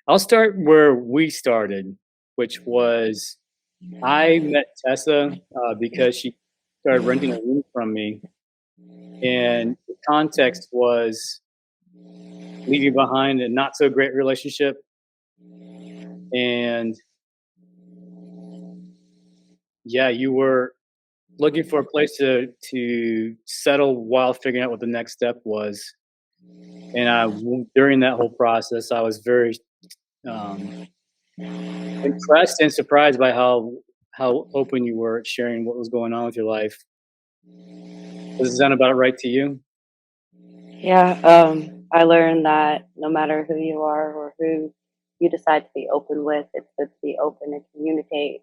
I'll start where we started, which was I met Tessa because she started renting a room from me, and the context was leaving behind a not so great relationship, and yeah, you were looking for a place to settle while figuring out what the next step was. And during that whole process, I was very um, impressed and surprised by how open you were at sharing what was going on with your life. Does it sound about right to you? Yeah, I learned that no matter who you are or who you decide to be open with, it's good to be open and communicate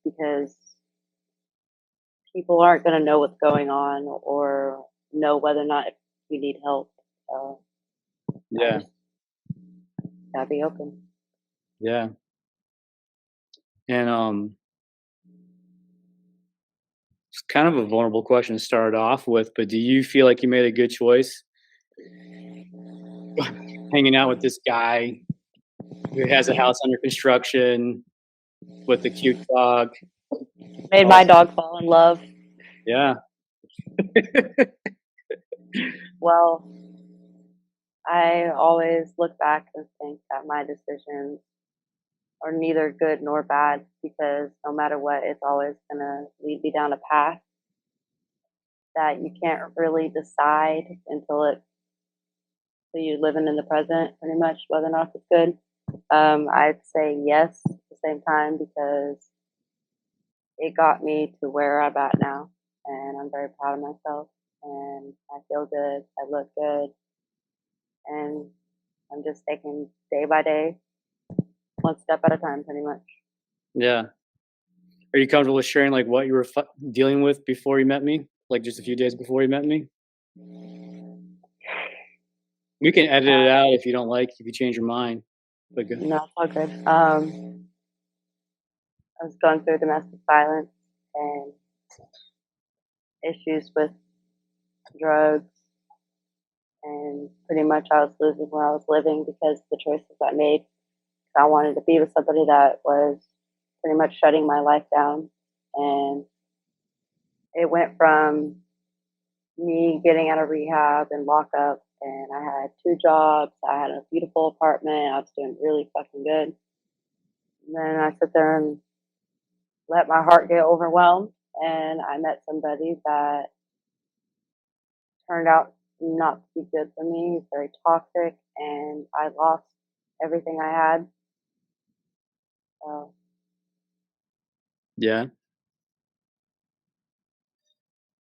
because people aren't going to know what's going on or know whether or not you need help. So I Yeah, just gotta be open. yeah. And it's kind of a vulnerable question to start off with, but do you feel like you made a good choice hanging out with this guy who has a house under construction with a cute dog? Made my Also, dog fall in love. yeah, Well, I always look back and think that my decisions are neither good nor bad because no matter what, it's always going to lead me down a path that you can't really decide until you're living in the present, pretty much whether or not it's good. I'd say yes at the same time because it got me to where I'm at now, and I'm very proud of myself. And I feel good. I look good, and I'm just taking day by day, one step at a time, pretty much. yeah. Are you comfortable with sharing like what you were dealing with before you met me? Like just a few days before you met me? We can edit it out if you don't like, if you change your mind. But good. No, it's all good. I was going through domestic violence and issues with drugs, and pretty much I was losing where I was living because of the choices I made. I wanted to be with somebody that was pretty much shutting my life down. And it went from me getting out of rehab and lockup, and I had two jobs. I had a beautiful apartment. I was doing really fucking good. And then I sit there and let my heart get overwhelmed. And I met somebody that turned out not to be good for me. He's very toxic, and I lost everything I had. So, Yeah.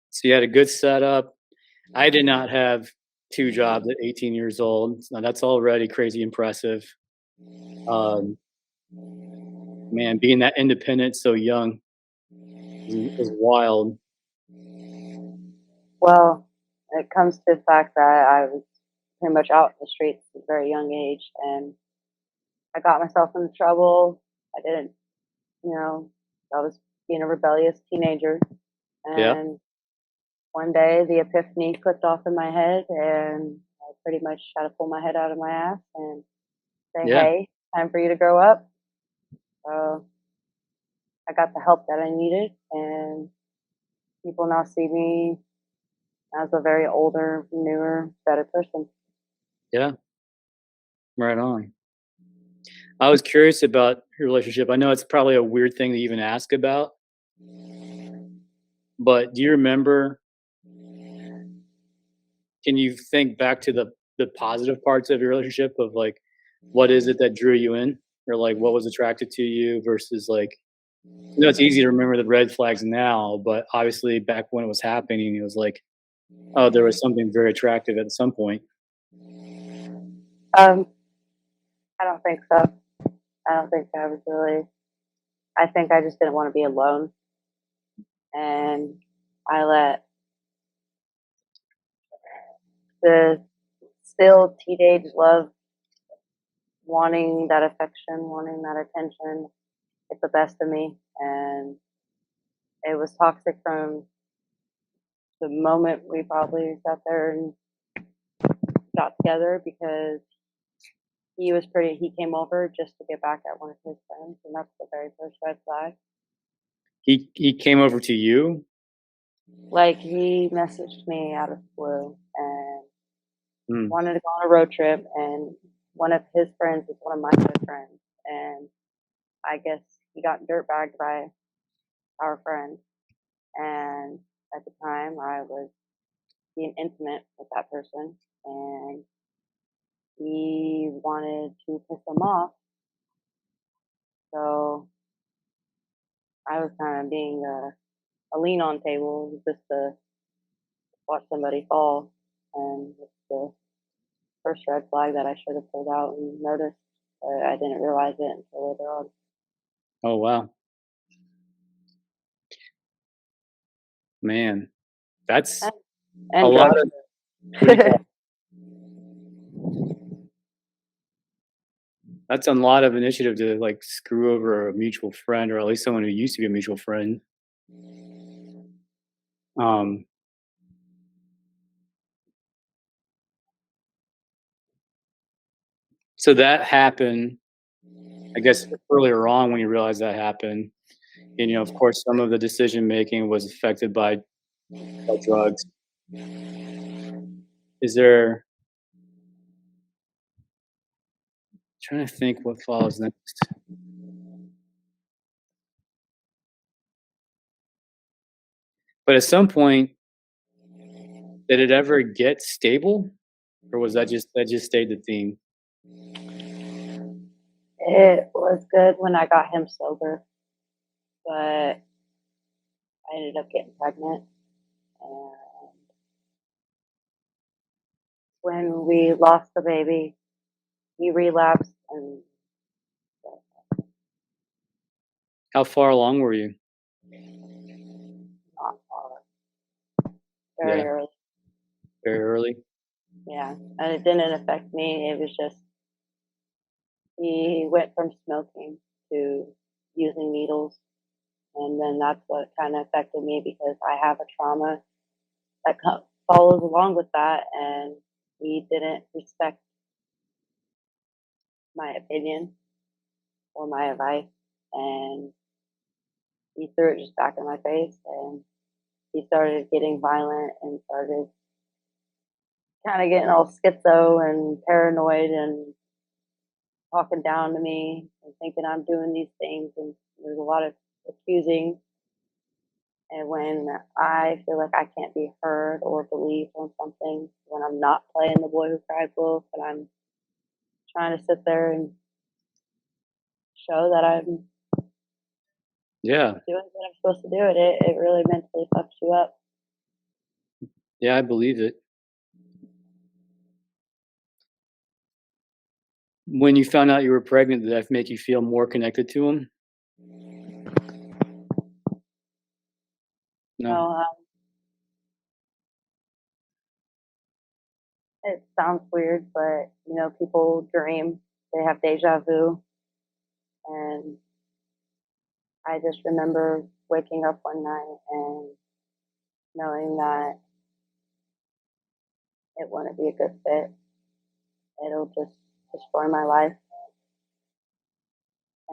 So you had a good setup. I did not have 2 jobs at 18 years old. Now that's already crazy impressive. Um, man, being that independent so young is wild. well, it comes to the fact that I was pretty much out in the streets at a very young age, and I got myself into trouble. I didn't, you know, I was being a rebellious teenager, Yeah, and one day the epiphany clicked off in my head, and I pretty much had to pull my head out of my ass and say, yeah, "Hey, time for you to grow up." So I got the help that I needed, and people now see me as a very older, newer, better person. yeah, right on. I was curious about your relationship. I know it's probably a weird thing to even ask about, but do you remember can you think back to the positive parts of your relationship of, like, what is it that drew you in? Or, like, what was attracted to you versus, like it's easy to remember the red flags now, but obviously back when it was happening, it was like, oh, there was something very attractive at some point. Um, I don't think so. I don't think I was really. I think I just didn't want to be alone, and I let the still teenage love, wanting that affection, wanting that attention, get the best of me, and it was toxic from the moment we probably sat there and got together because He came over just to get back at one of his friends, and that's the very first red flag. He came over to you? Like, he messaged me out of the blue and Mm. wanted to go on a road trip, and one of his friends is one of my good friends, and I guess he got dirtbagged by our friend, and at the time, I was being intimate with that person, and he wanted to piss him off, so I was kinda being a lean on table just to watch somebody fall, and it's the first red flag that I should have pulled out and noticed, but I didn't realize it until later on. Oh, wow. Man, that's And a and lot drugs of what do you call too. it? That's a lot of initiative to, like, screw over a mutual friend or at least someone who used to be a mutual friend. Um, so that happened, I guess, earlier on when you realized that happened, and, of course, some of the decision making was affected by drugs. Is there trying to think what follows next. But at some point, did it ever get stable, or was that just stayed the theme? It was good when I got him sober, but I ended up getting pregnant, and when we lost the baby, he relapsed and How far along were you? not far, very Yeah, early. very early? Yeah, and it didn't affect me. It was just he went from smoking to using needles, and then that's what kind of affected me because I have a trauma that follows along with that, and he didn't respect my opinion or my advice, and he threw it just back in my face, and he started getting violent and started kind of getting all schizo and paranoid and talking down to me and thinking I'm doing these things, and there's a lot of accusing. And when I feel like I can't be heard or believed on something, when I'm not playing the boy who cried wolf, and I'm trying to sit there and show that I'm Yeah, doing what I'm supposed to do, it really mentally fucks you up. yeah, I believe it. When you found out you were pregnant, did that make you feel more connected to him? You No? know, it sounds weird, but people dream, they have deja vu, and I just remember waking up one night and knowing that it wouldn't be a good fit. It'll just destroy my life.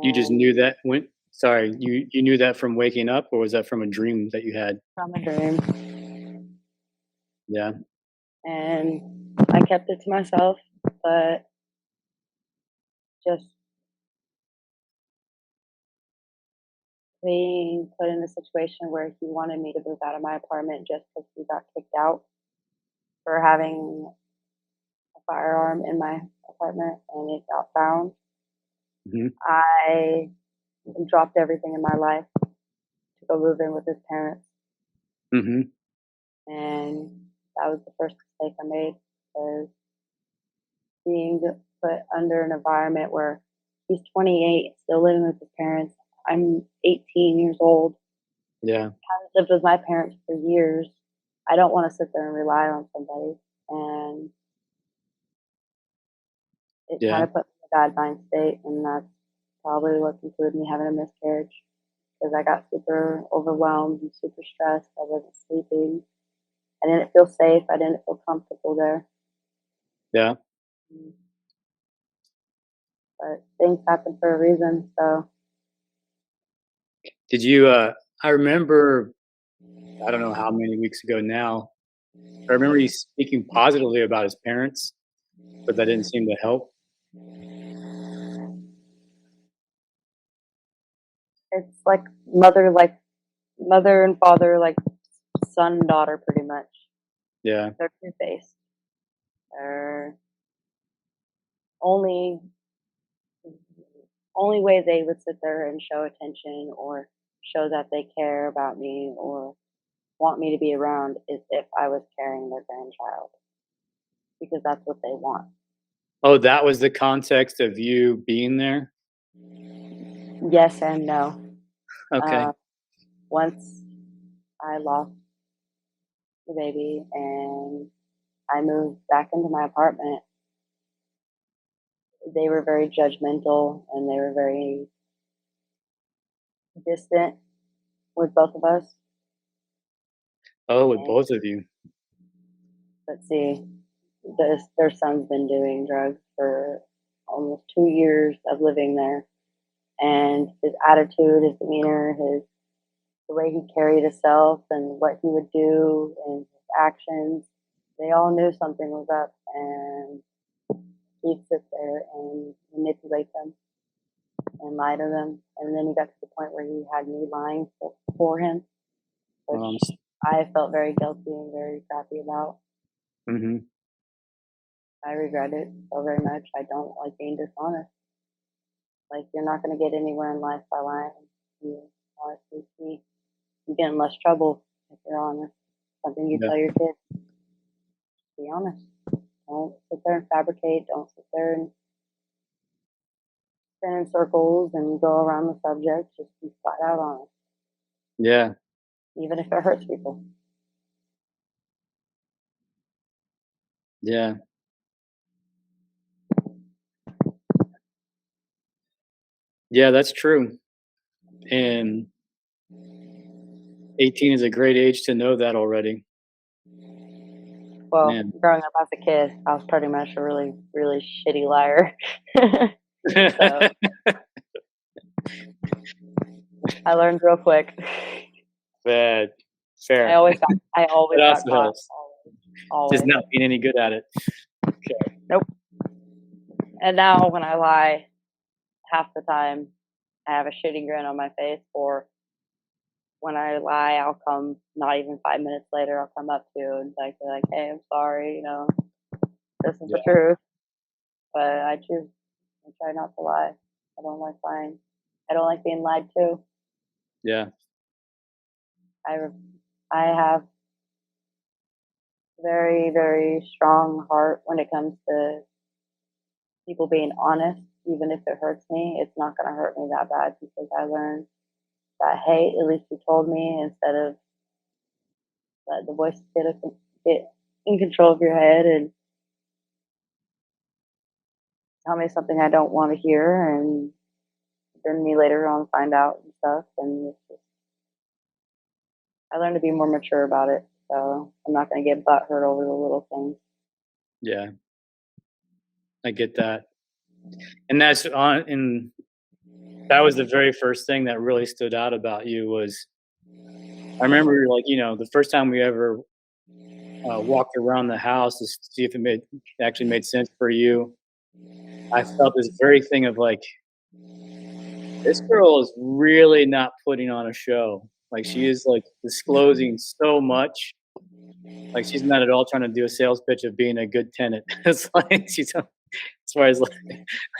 You just And knew that when sorry, you knew that from waking up, or was that from a dream that you had? from a dream. Yeah. And I kept it to myself, but just being put in a situation where he wanted me to move out of my apartment just because he got kicked out for having a firearm in my apartment and it got found. Mhm, I dropped everything in my life to go move in with his parents. mhm. And that was the first mistake I made, was being put under an environment where he's 28, still living with his parents. I'm 18 years old. Yeah, I've lived with my parents for years. I don't want to sit there and rely on somebody. And it kind yeah, of put me in a bad mind state. And that's probably what concluded me having a miscarriage because I got super overwhelmed and super stressed. I wasn't sleeping. I didn't feel safe. I didn't feel comfortable there. yeah. Mm. but things happen for a reason. So Did you? I remember. I don't know how many weeks ago now. I remember you speaking positively about his parents, but that didn't seem to help. it's like mother and father, like son and daughter, pretty much. Yeah. They're two faced. They're only only way they would sit there and show attention or show that they care about me or want me to be around is if I was carrying their grandchild because that's what they want. Oh, that was the context of you being there? Yes and no. Okay. Uh, once I lost the baby and I moved back into my apartment, they were very judgmental and they were very distant with both of us. Oh, with And both of you. let's see, their son's been doing drugs for almost 2 years of living there. And his attitude, his demeanor, the way he carried himself and what he would do and his actions, they all knew something was up, and he'd sit there and manipulate them and lie to them. And then he got to the point where he had me lying for him, which Um, I felt very guilty and very crappy about. mhm. I regret it so very much. I don't like being dishonest. Like, you're not going to get anywhere in life by lying. You honestly see, you get in less trouble if you're honest. Something you Yeah. tell your kids, be honest. Don't sit there and fabricate. Don't sit there and spin in circles and go around the subject. Just be flat out honest, Yeah. even if it hurts people. Yeah. Yeah, that's true. And 18 is a great age to know that already. Well, Man. growing up as a kid, I was pretty much a really, really shitty liar. So I learned real quick. Bad. Fair. I always That got also caught. helps. Just Always. not being any good at it. Okay. Nope. And now when I lie, half the time I have a shitty grin on my face, or when I lie, I'll come not even 5 minutes later, I'll come up to you and be like, hey, I'm sorry, this is the Yeah. truth. But I try not to lie. I don't like lying. I don't like being lied to. Yeah. I, I have very, very strong heart when it comes to people being honest. Even if it hurts me, it's not going to hurt me that bad because I learned that, hey, at least you told me instead of let the voices get in control of your head and tell me something I don't want to hear, and then me later on find out and stuff. And it's just, I learned to be more mature about it. So I'm not going to get butt hurt over the little things. Yeah. I get that. And that's on and that was the very first thing that really stood out about you was I remember like, the first time we ever walked around the house to see if it actually made sense for you. I felt this very thing of like, this girl is really not putting on a show. Like she is like disclosing so much. Like she's not at all trying to do a sales pitch of being a good tenant. It's like she's as far as like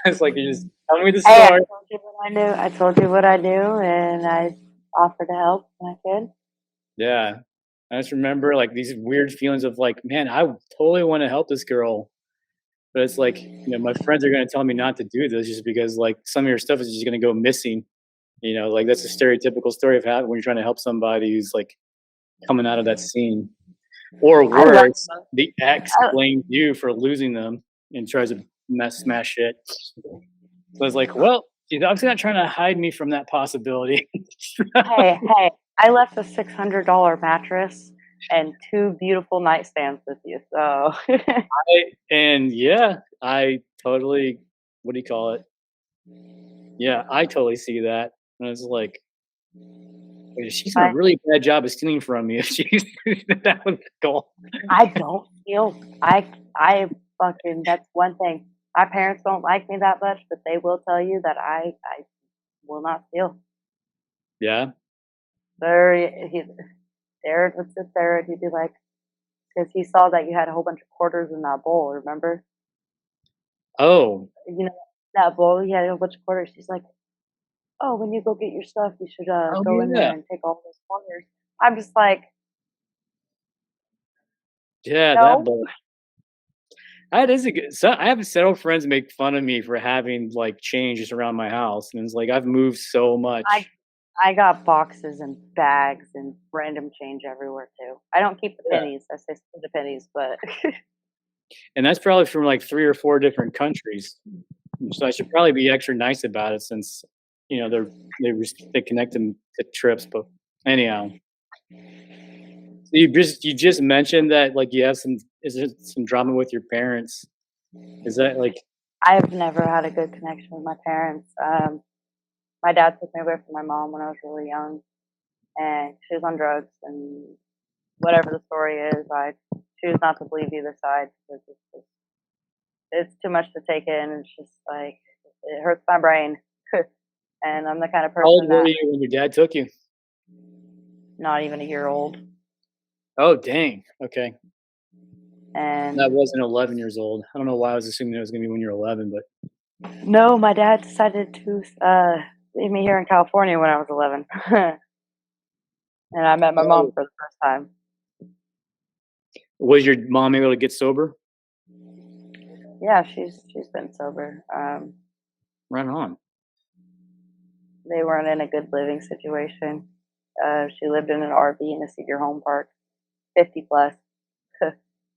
it's like you just tell me the Hey, I story. told you what I knew. I told you what I knew, and I offered to help when I could. Yeah. I just remember like these weird feelings of like, man, I totally want to help this girl. But it's like, my friends are gonna tell me not to do this just because like some of your stuff is just gonna go missing. Like that's a stereotypical story of how when you're trying to help somebody who's like coming out of that scene. Or I love. worse, the ex blames you for losing them and tries to smash shit. So it's like, well, she's obviously not trying to hide me from that possibility. Hey, I left a $600 mattress and two beautiful nightstands with you. So And yeah, I totally, what do you call it? Yeah, I totally see that. And it's like, she's doing a I really bad job of stealing from me if she's that was the goal. I don't feel I fucking that's one thing. My parents don't like me that much, but they will tell you that I will not steal. Yeah. There, Derek would sit there and he'd be like, because he saw that you had a whole bunch of quarters in that bowl. Remember? Oh. You know that bowl. He had a whole bunch of quarters. He's like, "Oh, when you go get your stuff, you should Oh, go in yeah. there and take all those quarters." I'm just like, Yeah, that no, boy. That is a good I have several friends make fun of me for having, like, change just around my house, and it's like, I've moved so I much. I got boxes and bags and random change everywhere too. I don't keep the Yeah. pennies. I say the pennies, but And that's probably from, like, 3 or 4 different countries. So I should probably be extra nice about it since, they connect them to trips, but anyhow. So you just mentioned that, like, you have some is there some drama with your parents? Is that, like I've never had a good connection with my parents. My dad took me away from my mom when I was really young, and she was on drugs. And whatever the story is, I choose not to believe either side because it's too much to take in. It's just like it hurts my brain, and I'm the kind of how old person were that you when your dad took you? not even a year old. Oh, dang, okay. And That wasn't 11 years old. I don't know why I was assuming it was gonna be when you're 11, but no, my dad decided to leave me here in California when I was 11, and I met my mom oh, for the first time. was your mom able to get sober? Yeah, she's been sober. Right on. They weren't in a good living situation. She lived in an RV in a senior home park, 50 plus.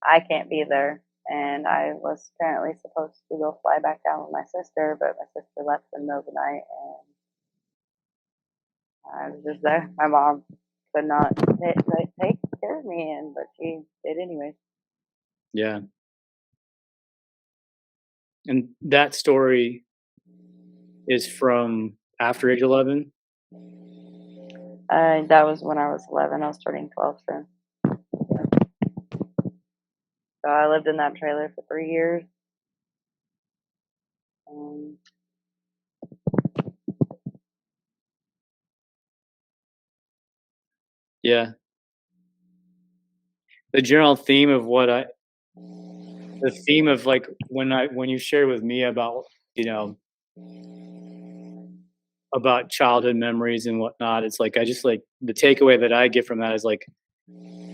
I can't be there. And I was apparently supposed to go fly back down with my sister, but my sister left in the middle of the night and I was just there. My mom could not take care of me, and but she did anyways. Yeah, and that story is from after age 11? That was when I was 11. I was turning 12 soon. So I lived in that trailer for 3 years. Um, Yeah. The general theme of what I the theme of, like, when you shared with me about, you know, about childhood memories and whatnot, it's like, I just, like the takeaway that I get from that is, like,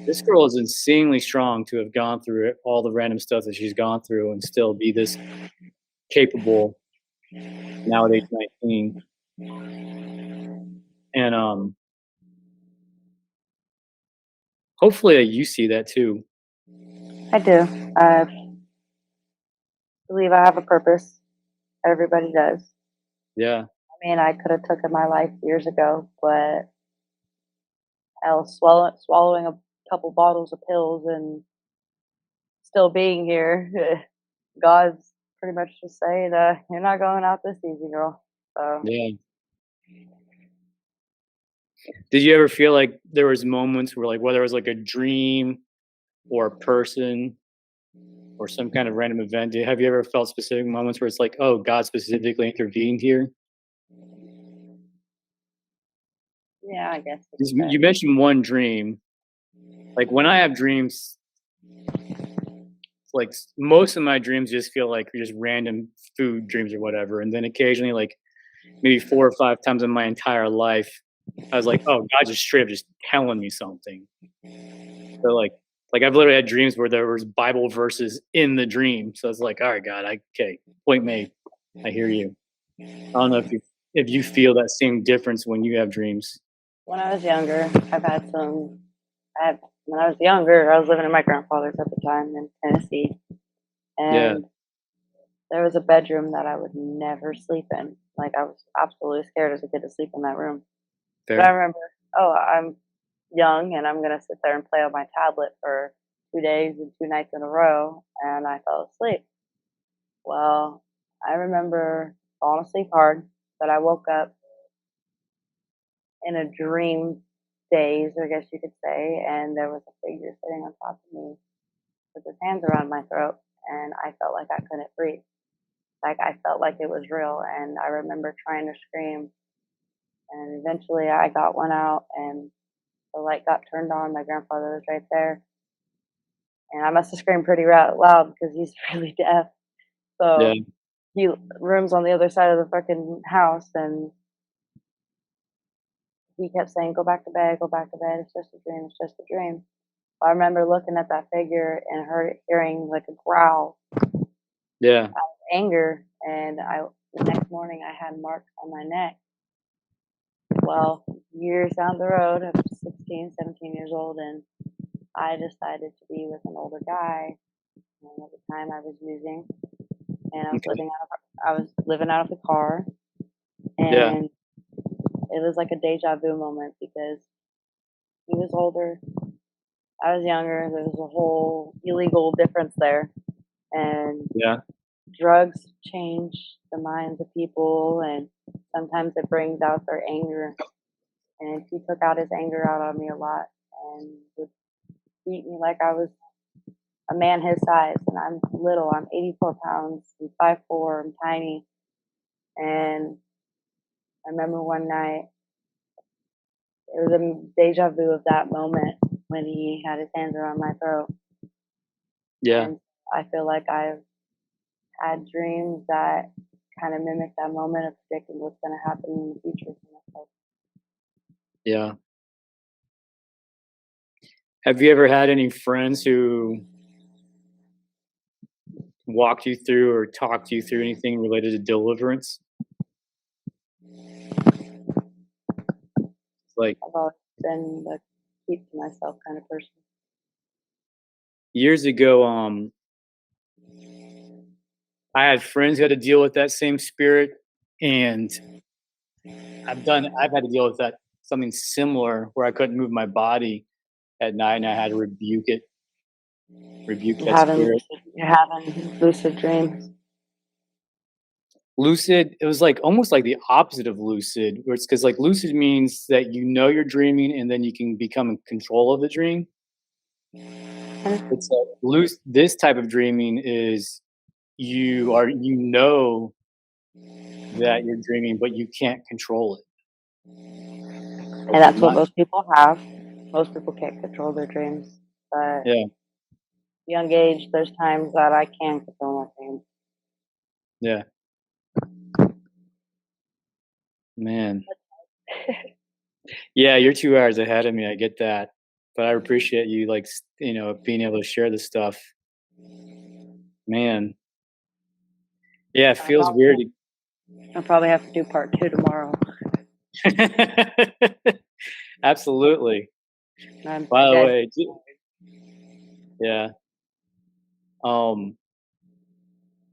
this girl is insanely strong to have gone through it all the random stuff that she's gone through and still be this capable now at age 19, and, hopefully you see that too. I do. I believe I have a purpose. Everybody does. Yeah, I mean, I could have taken my life years ago, but I was swallowing a couple bottles of pills and still being here. God's pretty much just saying, "You're not going out this easy, girl." So yeah. Did you ever feel like there was moments where, like, whether it was, like, a dream or a person or some kind of random event, have you ever felt specific moments where it's like, "Oh, God specifically intervened here?" yeah, I guess you 'Cause could say. you mentioned one dream. Like, when I have dreams, like, most of my dreams just feel like just random food dreams or whatever, and then occasionally, like, maybe 4 or 5 times in my entire life, I was like, "Oh, God just straight up just telling me something." So, like, I've literally had dreams where there was Bible verses in the dream, so it's like, "Alright, God, okay, point made. I hear you." I don't know if you feel that same difference when you have dreams. When I was younger, I've had some. I had, when I was younger, I was living in my grandfather's at the time in Tennessee, Yeah, and there was a bedroom that I would never sleep in. Like I was absolutely scared as a kid to sleep in that room. But I fair. remember, oh, I'm young and I'm gonna sit there and play on my tablet for 2 days and 2 nights in a row, and I fell asleep. Well, I remember falling asleep hard, but I woke up in a dream daze, I guess you could say, and there was a figure sitting on top of me with his hands around my throat, and I felt like I couldn't breathe. Like I felt like it was real, and I remember trying to scream, and eventually I got one out, and the light got turned on. My grandfather was right there, and I must have screamed pretty loud because he's really deaf. Yeah. So he rooms on the other side of the fucking house, and he kept saying, "Go back to bed, go back to bed. It's just a dream. It's just a dream." I remember looking at that figure and hearing like a growl, Yeah. anger, and I the next morning I had marks on my neck. Well, years down the road, I was 16, 17 years old, and I decided to be with an older guy. And at the time, I was using, and Okay. I was living out of the car, Yeah. and it was like a deja vu moment because he was older, I was younger. There was a whole illegal difference there, and Yeah. drugs change the minds of people, and sometimes it brings out their anger. And he took out his anger out on me a lot, and would beat me like I was a man his size, and I'm little. I'm 84 pounds. I'm 5'4". I'm tiny. And I remember one night, it was a deja vu of that moment when he had his hands around my throat. Yeah. And I feel like I've had dreams that kind of mimic that moment of predicting what's going to happen in the future for myself. Yeah. Have you ever had any friends who walked you through or talked you through anything related to deliverance? Like I've always been the keep to myself kind of person. years ago, I had friends who had to deal with that same spirit, and I've had to deal with that something similar where I couldn't move my body at night, and I had to rebuke that spirit. You're having lucid dreams. Lucid, it was like almost like the opposite of lucid, where it's because like lucid means that you know you're dreaming and then you can become in control of the dream. It's like this type of dreaming is you know that you're dreaming, but you can't control it. And Like you're that's what not. most people have. Most people can't control their dreams. But Yeah, young age, there's times that I can control my dreams. yeah, man. Yeah, you're 2 hours ahead of me. I get that, but I appreciate you like being able to share this stuff, man. Yeah, it I feels weird. I'll probably have to do part two tomorrow. Absolutely. I'm By the dead. way, yeah. Um,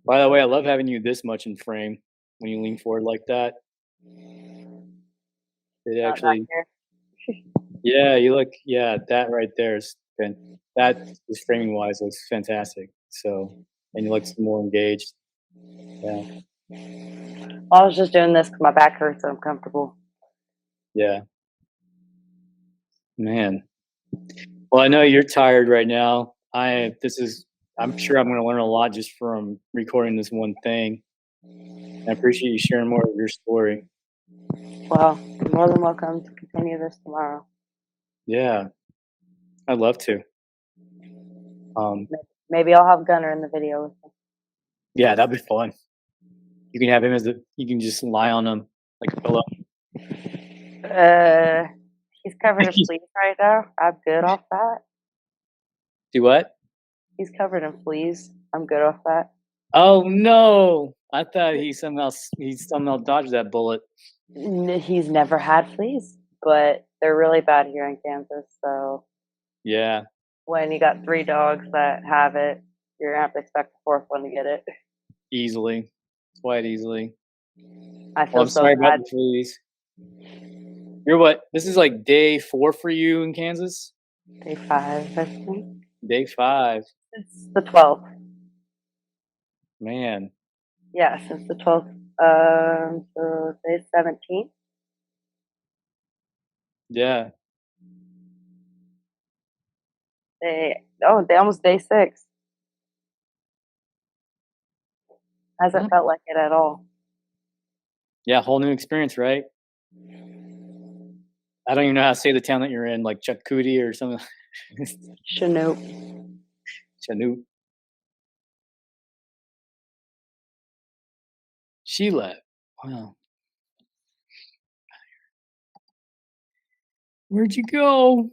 by the way, I love having you this much in frame when you lean forward like that. It Not back actually, here. yeah, you look, yeah, that right there is that is framing wise looks fantastic. So, and you look more engaged. Yeah, I was just doing this because my back hurts and I'm comfortable. yeah, man. Well, I know you're tired right now. I'm sure I'm going to learn a lot just from recording this one thing. I appreciate you sharing more of your story. Well, you're more than welcome to continue this tomorrow. Yeah, I'd love to. Um, Maybe I'll have Gunner in the video with me. yeah, that'd be fun. You can have him you can just lie on him like a pillow. He's covered in fleas right now. I'm good off that. Do what? He's covered in fleas. I'm good off that. Oh no! I thought he somehow dodged that bullet. He's never had fleas, but they're really bad here in Kansas. So Yeah, when you got 3 dogs that have it, you're gonna have to expect the fourth one to get it. easily, quite easily. I Well, feel I'm so sorry about bad. the fleas. You're what? This is like day 4 for you in Kansas. Day 5, I think. Day 5, It's the 12th. man. Yeah, since the 12th So today's 17th. Yeah. They almost day 6. Hasn't Mm. felt like it at all. Yeah, whole new experience, right? I don't even know how to say the town that you're in, like Chakuti or something. Chinook. Chanute. Sheila. Wow. Where'd you go?